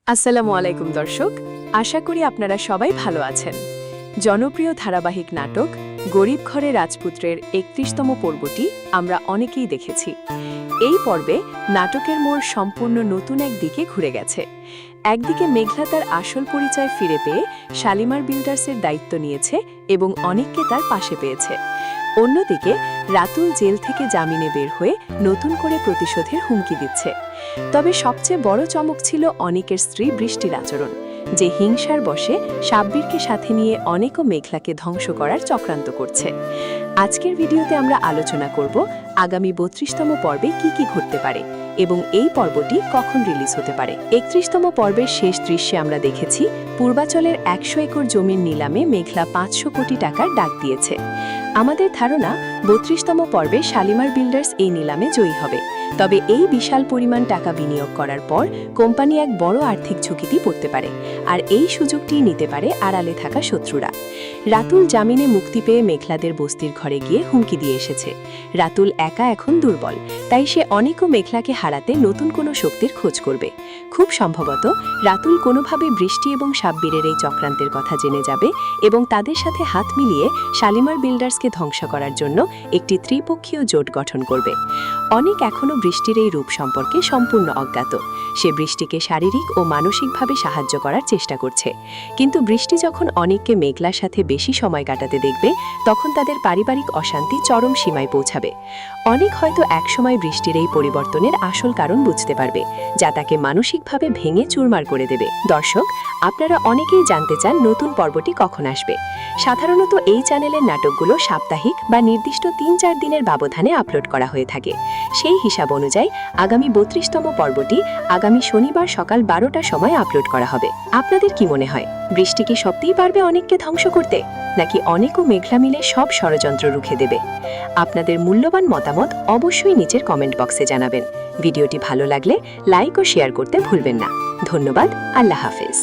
আসসালামু আলাইকুম দর্শক, আশা করি আপনারা সবাই ভালো আছেন। জনপ্রিয় ধারাবাহিক নাটক গরিব ঘরে রাজপুত্রের ৩১তম পর্বটি আমরা অনেকেই দেখেছি। এই পর্বে নাটকের মোড় সম্পূর্ণ নতুন এক দিকে ঘুরে গেছে। একদিকে মেঘলা তার আসল পরিচয় ফিরে পেয়ে শালিমার বিল্ডার্সের দায়িত্ব নিয়েছে এবং অনেককে তার পাশে পেয়েছে। অন্যদিকে রাতুল জেল থেকে জামিনে বের হয়ে নতুন করে প্রতিশোধের হুমকি দিচ্ছে। তবে সবচেয়ে বড় চমক ছিল অনেকের স্ত্রী বৃষ্টির আচরণ, যে হিংসার বশে সাব্বিরকে সাথে নিয়ে অনেক মেঘলাকে ধ্বংস করার চক্রান্ত করছে। আজকের ভিডিওতে আমরা আলোচনা করব আগামী ৩২তম পর্বে কি কি ঘটতে পারে এবং এই পর্বটি কখন রিলিজ হতে পারে। ৩১তম পর্বের শেষ দৃশ্যে আমরা দেখেছি পূর্বাচলের ১০০ একর জমির নিলামে মেঘলা ৫০০ কোটি টাকার ডাক দিয়েছে। আমাদের ধারণা ৩২তম পর্বে শালিমার বিল্ডার্স এই নিলামে জয়ী হবে। তবে এই বিশাল পরিমাণ টাকা বিনিয়োগ করার পর কোম্পানি এক বড় আর্থিক ঝুঁকিতে পড়তে পারে, আর এই সুযোগটি নিতে পারে আড়ালে থাকা শত্রুরা। রাতুল জামিনে মুক্তি পেয়ে মেঘলাদের বস্তির ঘরে গিয়ে হুমকি দিয়ে এসেছে। রাতুল একা এখন দুর্বল, তাই সে অনেকও মেঘলাকে হারাতে নতুন কোনো শক্তির খোঁজ করবে। খুব সম্ভবত রাতুল কোনোভাবে বৃষ্টি এবং সাব্বিরের এই চক্রান্তের কথা জেনে যাবে এবং তাদের সাথে হাত মিলিয়ে শালিমার বিল্ডার্সকে ধ্বংস করার জন্য একটি ত্রিপক্ষীয় জোট গঠন করবে। অনেক এখনও বৃষ্টির এই রূপ সম্পর্কে সম্পূর্ণ অজ্ঞাত। সে বৃষ্টিকে শারীরিক ও মানসিকভাবে সাহায্য করার চেষ্টা করছে, কিন্তু বৃষ্টি যখন অনেককে মেঘলার সাথে বেশি সময় কাটাতে দেখবে, তখন তাদের পারিবারিক অশান্তি চরম সীমায় পৌঁছাবে। অনেক হয়তো একসময় বৃষ্টির এই পরিবর্তনের আসল কারণ বুঝতে পারবে, যা তাকে মানসিকভাবে ভেঙে চুরমার করে দেবে। দর্শক, আপনারা অনেকেই জানতে চান নতুন পর্বটি কখন আসবে। সাধারণত এই চ্যানেলের নাটকগুলো সাপ্তাহিক বা নির্দিষ্ট ৩-৪ দিনের ব্যবধানে আপলোড করা হয়ে থাকে। সেই হিসাব অনুযায়ী আগামী ৩২তম পর্বটি আগামী শনিবার সকাল ১২টার সময় আপলোড করা হবে। আপনাদের কি মনে হয়, বৃষ্টি কি সত্যিই পারবে অনেককে ধ্বংস করতে, নাকি অনেক ও মেঘলা মিলে সব ষড়যন্ত্র রুখে দেবে? আপনাদের মূল্যবান মতামত অবশ্যই নিচের কমেন্ট বক্সে জানাবেন। ভিডিওটি ভালো লাগলে লাইক ও শেয়ার করতে ভুলবেন না। ধন্যবাদ। আল্লাহ হাফেজ।